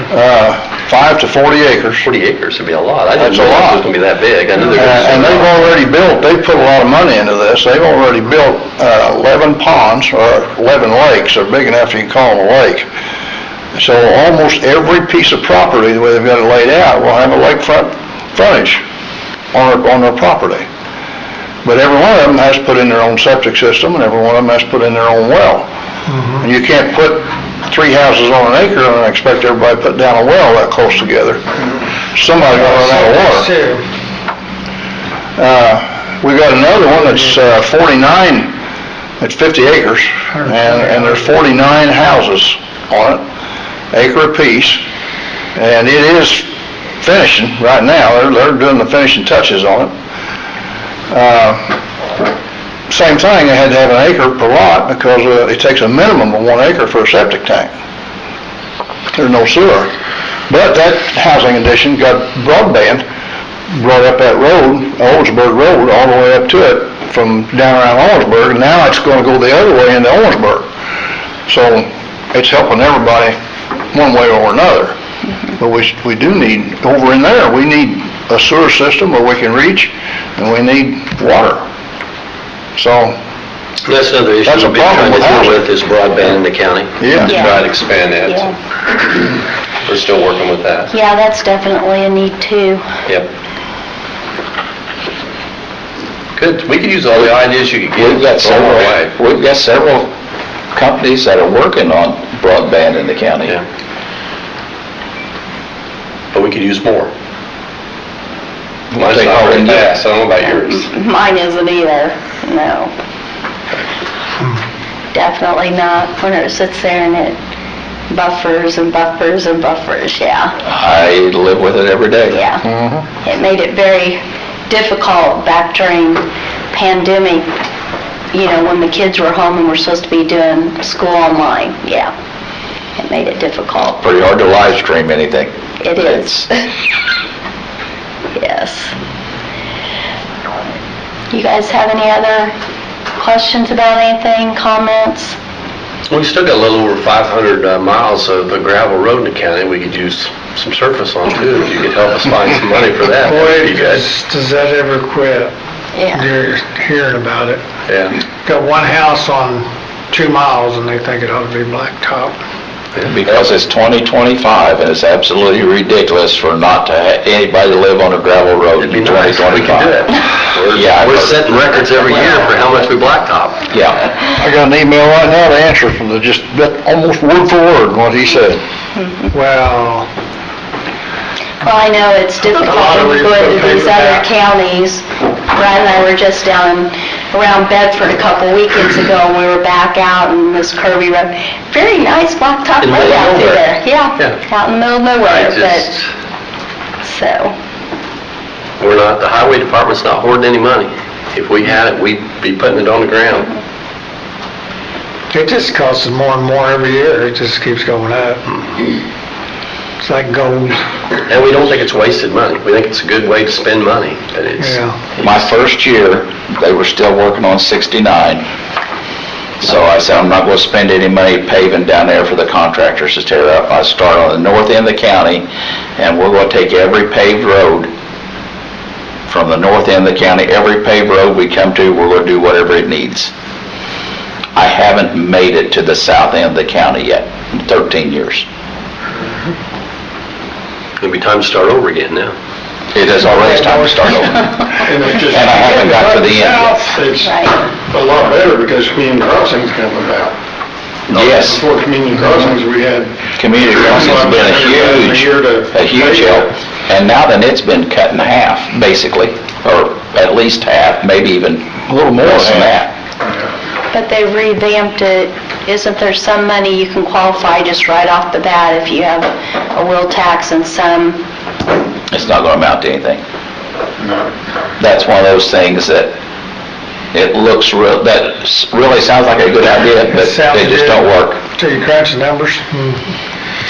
5 to 40 acres. 40 acres would be a lot. I That's didn't a know it lot. was gonna be that big. I knew they were And they've already they've put a lot of money into this. They've already built 11 ponds, or 11 lakes, they're big enough you can call them a lake. So almost every piece of property, the way they've got it laid out, will have a lakefront frontage on their property. But every one of them has to put in their own septic system, and every one of them has to put in their own well. And you can't put 3 houses on an acre, and I expect everybody to put down a well that close together. Somebody's gonna run out of water. Too. We got another one that's 49, it's 50 acres, and there's 49 houses on it, acre apiece, and it is finishing right now. They're doing the finishing touches on it. Same thing, they had to have an acre per lot because it takes a minimum of 1 acre for a septic tank. There's no sewer. But that housing addition got broadband, brought up that road, Owensburg Road, all the way up to it from down around Owensburg, and now it's gonna go the other way into Owensburg. So it's helping everybody one way or another. But we do need, over in there, we need a sewer system where we can reach, and we need water. So, That's another issue That's a we've been problem trying to with deal housing. with is broadband in the county. Yeah. Yeah. Try to expand that. Yeah. We're still working with that. Yeah, that's definitely a need too. Yep. Good, we could use all the ideas you could get. We've got Throw 'em away. several companies that are working on broadband in the county. Yeah. But we could use more. Mine's take not all we very can get. fast, I don't know about yours. Mine isn't either, no. Definitely not, when it sits there and it buffers and buffers and buffers, yeah, I live with it every day. yeah. It made it very difficult back during pandemic, you know, when the kids were home and we're supposed to be doing school online, yeah. It made it difficult. Pretty hard to live stream anything. It is. Yes. You guys have any other questions about anything, comments? We still got a little over 500 miles of gravel road in the county we could use some surface on too. If you could help us find some money for that, Boy, that'd be good. does that ever quit? Yeah. You're hearing about it. Yeah. Got one house on 2 miles and they think it ought to be blacktop. Because it's 2025 and it's absolutely ridiculous for not to anybody to live on a gravel road It'd in be nice if we could 2025. do it. Yeah, We're setting records every year for how much we blacktop. Yeah. I got an email right now to answer from just almost word for word what he said. Well, Well, I know it's difficult when you go into these other counties. Brad and I were just down around Bedford a couple weekends ago, and we were back out in this curvy road. Very nice blacktop In the road middle of out through nowhere. there. Yeah, Yeah. out in the middle of nowhere, I but, just, so, the highway department's not hoarding any money. If we had it, we'd be putting it on the ground. it just costs more and more every year. It just keeps going up. It's like gold. And we don't think it's wasted money. We think it's a good way to spend money, but it's. Yeah. My first year, they were still working on 69. So I said, I'm not going to spend any money paving down there for the contractors to tear up. I start on the north end of the county, and we're going to take every paved road from the north end of the county, every paved road we come to, we're going to do whatever it needs. I haven't made it to the south end of the county yet, in 13 years. It'll be time to start over again now. It is already time to start over. And it's just. And I haven't got to the end yet. It's right. a lot better because community crossings come about. Yes, Before community crossings, we had. community crossing's been a huge help. And now then it's been cut in half, basically, or at least half, maybe even a little more than that. But they revamped it. Isn't there some money you can qualify just right off the bat if you have a will tax and some? It's not going to amount to anything. No. That's one of those things that it looks real, that really sounds like a good idea, but they just don't work. Till you crunch the numbers.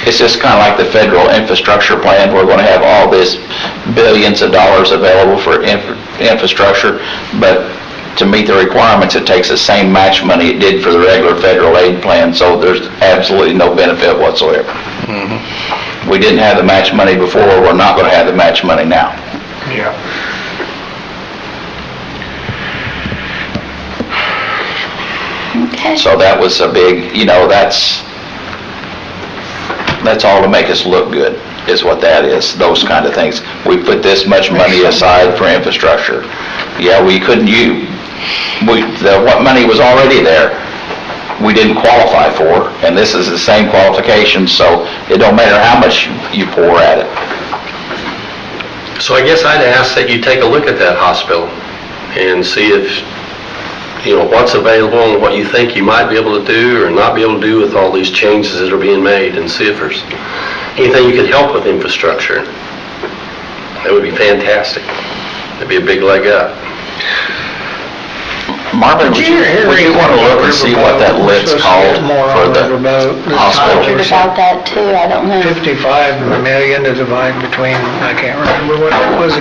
It's just kind of like the federal infrastructure plan. We're going to have all this billions of dollars available for infrastructure, but to meet the requirements, it takes the same match money it did for the regular federal aid plan, so there's absolutely no benefit whatsoever. We didn't have the match money before, we're not going to have the match money now. Yeah. Okay. So that was a big, that's all to make us look good, is what that is, those kind of things. We put this much money aside for infrastructure. Yeah, we couldn't use, what money was already there, we didn't qualify for, and this is the same qualification, so it don't matter how much you pour at it. So I guess I'd ask that you take a look at that hospital and see if, what's available and what you think you might be able to do or not be able to do with all these changes that are being made, and see if there's anything you could help with infrastructure. That would be fantastic. That'd be a big leg up. Marvin, would you want to look and see what that lid's called for the I hospital? wondered about that too, I don't know. 55 million to divide between, I can't remember what it was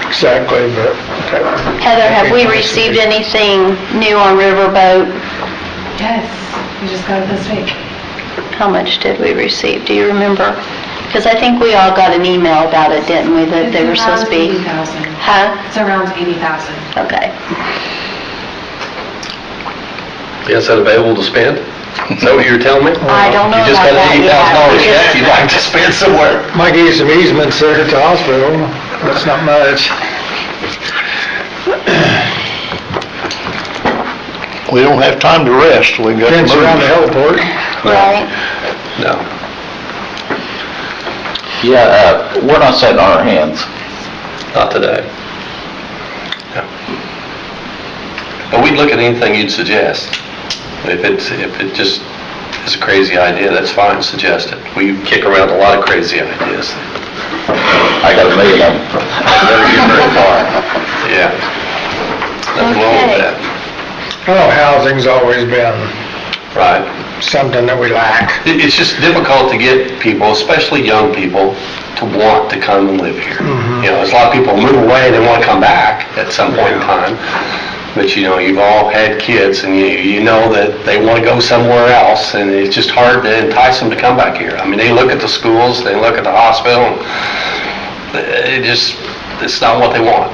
exactly, but... Heather, have we received anything new on Riverboat? Yes, we just got it this week. How much did we receive? Do you remember? Because I think we all got an email about it, didn't we, that they were supposed to be... It's around 80,000. Huh? It's around 80,000. Okay. Is that available to spend? Is that what you were telling me? I don't know You just about got that $80,000 yet. cash you'd like to spend somewhere. Might give you some easements there at the hospital, that's not much. We don't have time to rest, we've got to Fence around the move. heliport. Right. No. Yeah, we're not sitting on our hands. Not today. No. But we'd look at anything you'd suggest. If it just is a crazy idea, that's fine, suggest it. We kick around a lot of crazy ideas. I got a million of them. Never get very far. Yeah. Nothing wrong with Okay. that. Oh, housing's always been Right. something that we lack. It's just difficult to get people, especially young people, to want to come and live here. There's a lot of people move away and they want to come back at some point in time. But you've all had kids and you know that they want to go somewhere else, and it's just hard to entice them to come back here. I mean, they look at the schools, they look at the hospital, and it's not what they want.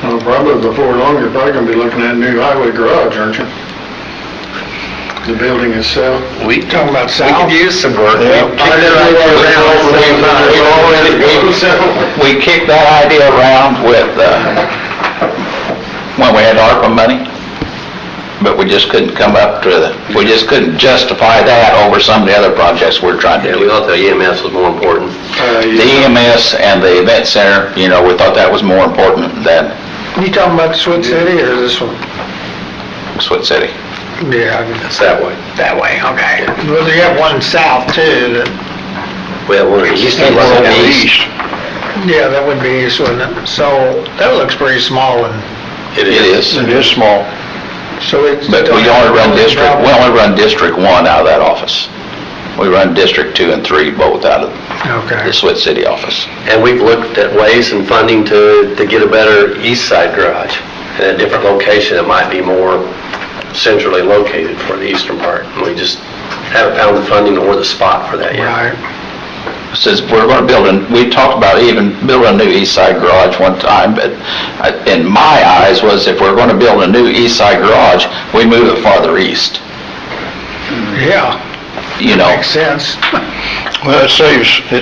Well, probably before long, you're probably gonna be looking at a new highway garage, aren't you? The building itself. We Talking about could south? use some work. We kicked that idea around with, when we had ARPA money, but we just couldn't come up to we just couldn't justify that over some of the other projects we're trying to Yeah, do. we thought the EMS was more important. The EMS and the event center, we thought that was more important than You talking about Swit City or this one? Swit City. Yeah, It's that way. that way, okay. Well, you have one south too, that, We have one east and One one over west. east. yeah, that would be east, wouldn't it? So, that looks pretty small and, It It is. It is small. so it's... But we only run District 1 out of that office. We run District 2 and 3 both out of Okay. the Swit City office. And we've looked at ways and funding to get a better east side garage in a different location that might be more centrally located for the eastern part. And we just haven't found the funding or the spot for that yet. Right. Says we're going to we talked about even building a new east side garage one time, but in my eyes was if we're going to build a new east side garage, we move it farther east. Yeah, makes sense. Well, it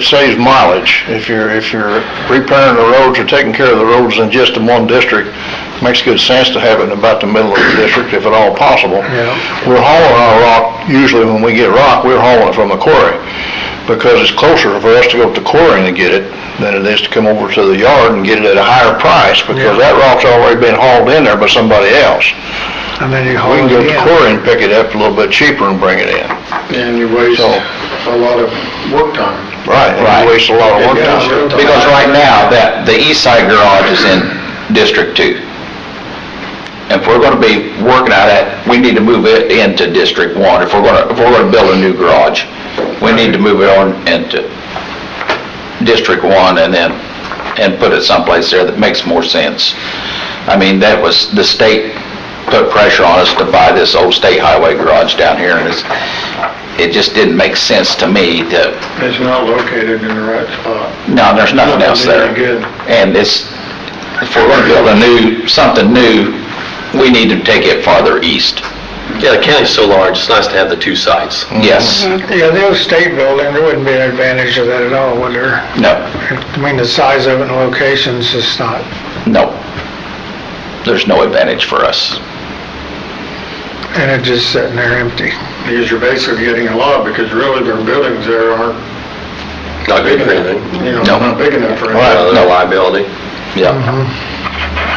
saves mileage. If you're repairing the roads or taking care of the roads in just in one district, makes good sense to have it in about the middle of the district, if at all possible. Yeah. We're hauling our rock, usually when we get rock, we're hauling it from the quarry, because it's closer for us to go to the quarry and get it than it is to come over to the yard and get it at a higher price, because that rock's already been hauled in there by somebody else. And then you haul We can it go to the in. quarry and pick it up a little bit cheaper and bring it in. And you waste So- a lot of work time. Right, and you waste a lot of work Yeah. time. Because right now, the east side garage is in District 2. If we're going to be working on that, we need to move it into District 1. If we're going to build a new garage, we need to move it on into District 1 and put it someplace there that makes more sense. I mean, that was, the state put pressure on us to buy this old state highway garage down here, and it just didn't make sense to me to, It's not located in the right spot. no, there's nothing else there. Nothing good. And if we're going to build something new, we need to take it farther east. Yeah, the county's so large, it's nice to have the two sites. Yes. Yeah, the old state building, there wouldn't be an advantage of that at all, would there? No, I mean, the size of it and location's just not, no. There's no advantage for us. and it's just sitting there empty. Because you're basically getting a lot, because really their buildings there aren't Not good for anything. not big enough for Right. anything. No liability. Yeah.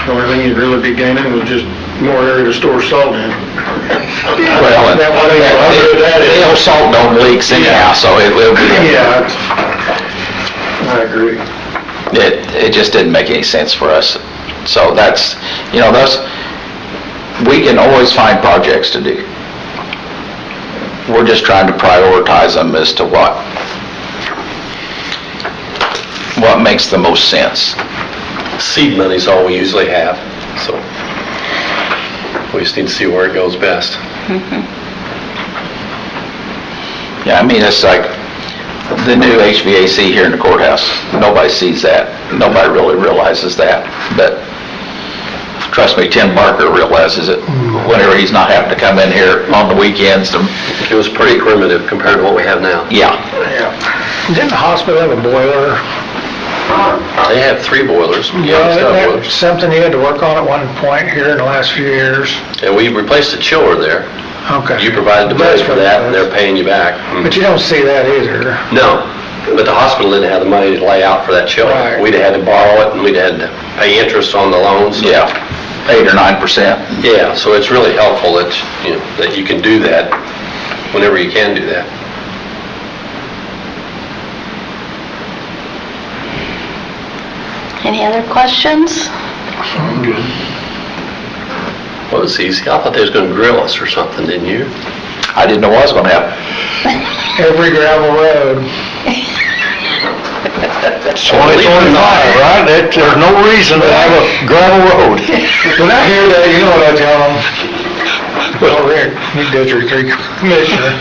The only thing you'd really be gaining was just more area to store salt in. Well, and the old salt dome leaks anyhow, so it will be. Yeah, I agree. It just didn't make any sense for us. So that's, we can always find projects to do. We're just trying to prioritize them as to what makes the most sense. Seed money's all we usually have, so we just need to see where it goes best. Yeah, I mean, it's like the new HVAC here in the courthouse. Nobody sees that. Nobody really realizes that. But trust me, Tim Barker realizes it whenever he's not having to come in here on the weekends to, It was pretty primitive compared to what we have now. yeah. Didn't the hospital have a boiler? They have 3 boilers. Yeah, Stub isn't that boilers. something you had to work on at one point here in the last few years? And we replaced the chiller there. Okay. You provided the money That's for what it that, and was. they're paying you back. But you don't see that either. No, but the hospital didn't have the money to lay out for that chiller. Right. We'd have had to borrow it, and we'd had to pay interest on the loans. Yeah, 8 or 9%. Yeah, so it's really helpful that, that you can do that whenever you can do that. Any other questions? Well, it's easy. I thought they was gonna grill us or something, didn't you? I didn't know what was going to happen. Every gravel road. 2025, right? There's no reason to have a gravel road. When I hear that, you know what I tell them? Well, Rick, you District 3 Commissioner.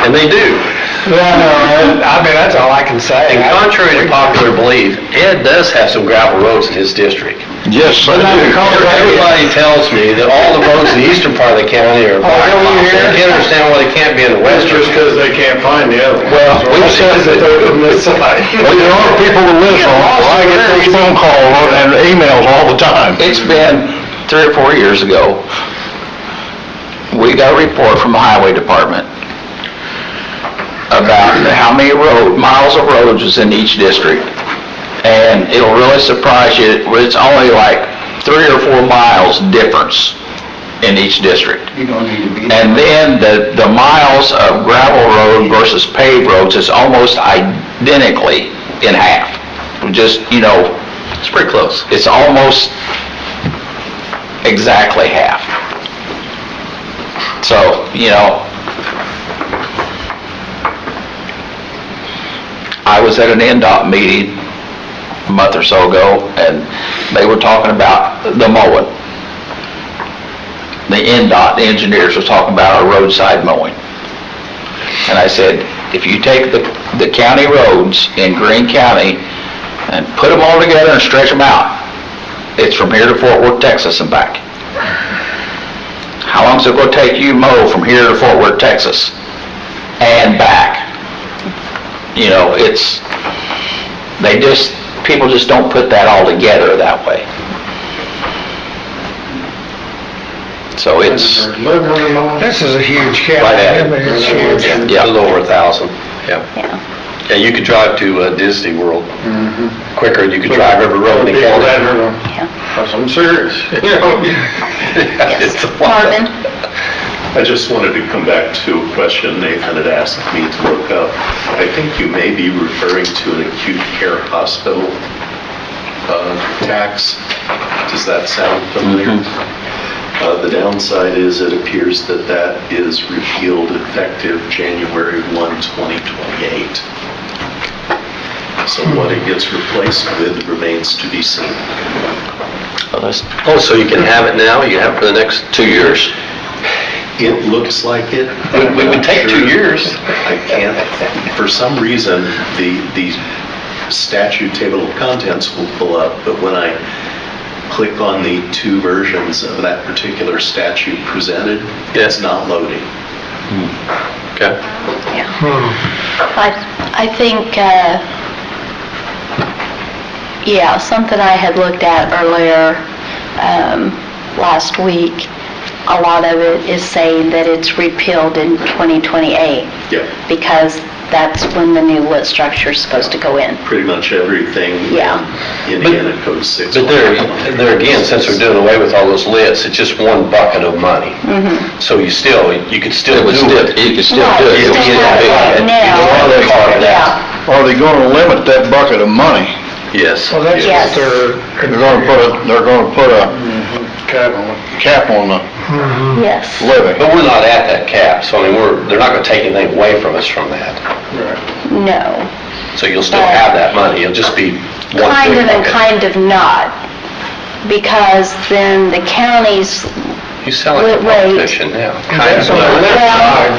And they do. I mean, that's all I can say. And contrary to popular belief, Ed does have some gravel roads in his district. Yes, I do. Everybody tells me that all the roads in the eastern part of the county are blacktop. I can't understand why they can't be in the That's western. just because they can't find the other. Well, we said that they're from this side. Well, there are people who live on it. I get those phone calls and emails all the time. It's been 3 or 4 years ago, we got a report from the highway department about how many miles of roads is in each district. And it'll really surprise you, it's only like 3 or 4 miles difference in each district. And then the miles of gravel road versus paved roads is almost identically in half. Just, It's pretty close. it's almost exactly half. So, I was at an NDOT meeting a month or so ago, and they were talking about the mowing. The NDOT, the engineers was talking about our roadside mowing. And I said, if you take the county roads in Greene County and put them all together and stretch them out, it's from here to Fort Worth, Texas and back. How long is it going to take you to mow from here to Fort Worth, Texas and back? People just don't put that all together that way. So it's, This is a huge county. Right at I mean, it's huge. Yeah, a little over 1,000. Yeah. Yeah. Yeah, you could drive to Disney World quicker than you could drive every road in the People that county. are, I'm serious, Yes. It's a lot. Marvin? I just wanted to come back to a question Nathan had asked me to look up. I think you may be referring to an acute care hospital tax. Does that sound familiar? The downside is it appears that that is repealed effective January 1, 2028. So what it gets replaced with remains to be seen. Oh, so you can have it now? You have it for the next 2 years? It looks like it. It would take 2 years. I can't, for some reason, the statute table of contents will pull up, but when I click on the 2 versions of that particular statute presented, it's not loading. Okay. I think, something I had looked at earlier last week a lot of it is saying that it's repealed in 2028. Yeah. Because that's when the new lit structure is supposed to go in. Pretty much everything Yeah. in Indiana Code 6. But there again, since we're doing away with all those lists, it's just one bucket of money. So you could still do it. You could still do it. Right, still have it Carve it now. out. Are they gonna limit that bucket of money? Yes. Well, that's Yes. what They're gonna put a Cap on it. cap on the Yes. levy. But we're not at that cap, so I mean, they're not gonna take anything away from us from that. No. So you'll still have that money, it'll just be one Kind big of and bucket. kind of not. Because then the counties, You sound like a Wait. politician now. That's Kind on of. the left side.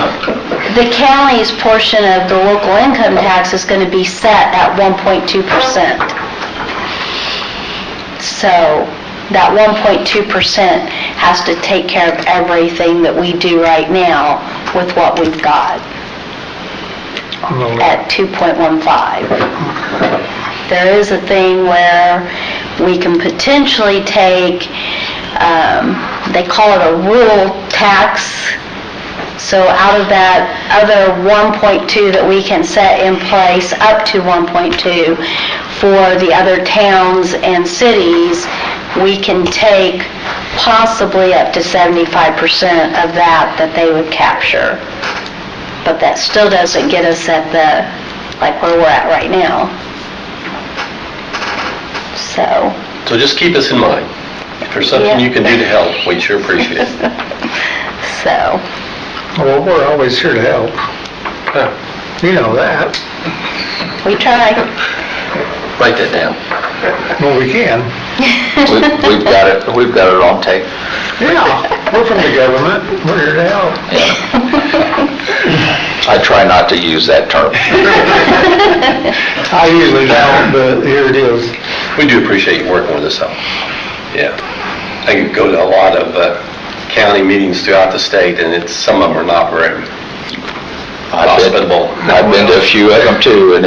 the county's portion of the local income tax is going to be set at 1.2%. So that 1.2% has to take care of everything that we do right now with what we've got On the left. at 2.15. There is a thing where we can potentially take, they call it a rural tax. So out of that other 1.2 that we can set in place, up to 1.2, for the other towns and cities, we can take possibly up to 75% of that they would capture. But that still doesn't get us at like where we're at right now. So, So just keep us in mind. If there's something you can do to help, we'd sure appreciate it. so, Well, we're always here to help. Yeah. You know that. we try. Write that down. Well, we can. We've got it on tape. Yeah, we're from the government. We're here to help. I try not to use that term. I usually don't, but here it is. We do appreciate you working with us, though. Yeah. I go to a lot of county meetings throughout the state, and some of them are not very hospitable. I've been to a few of them too, and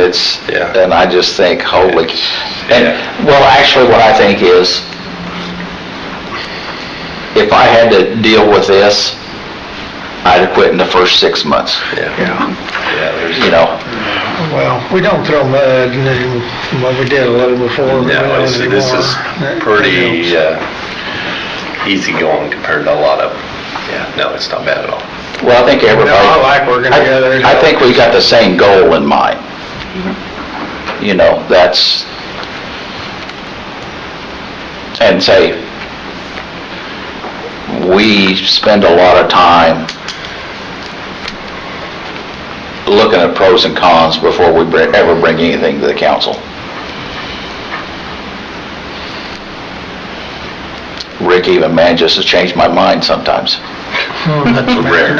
Yeah. and I just think, holy, Yeah. and, well, actually, what I think is, if I had to deal with this, I'd have quit in the first 6 months, Yeah. Yeah, there's, you know? Well, we don't throw mud, and well, we did a little before. but we no, don't this is anymore. That pretty helps. easy going compared to a lot of, yeah, no, it's not bad at all. Well, I think everybody... No, I like working together. I think we got the same goal in mind. You know, that's... And say, we spend a lot of time looking at pros and cons before we ever bring anything to the council. Rick even manages to change my mind sometimes. That's a rare.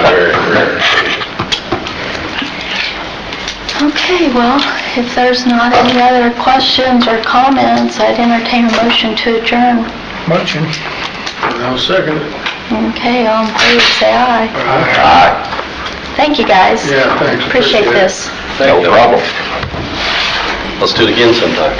Very rare. Okay, well, if there's not any other questions or comments, I'd entertain a motion to adjourn. Motion. I'll second it. Okay, all in favor, say aye. Aye. Thank you, guys. Yeah, thanks. Appreciate this. No problem. Let's do it again sometime.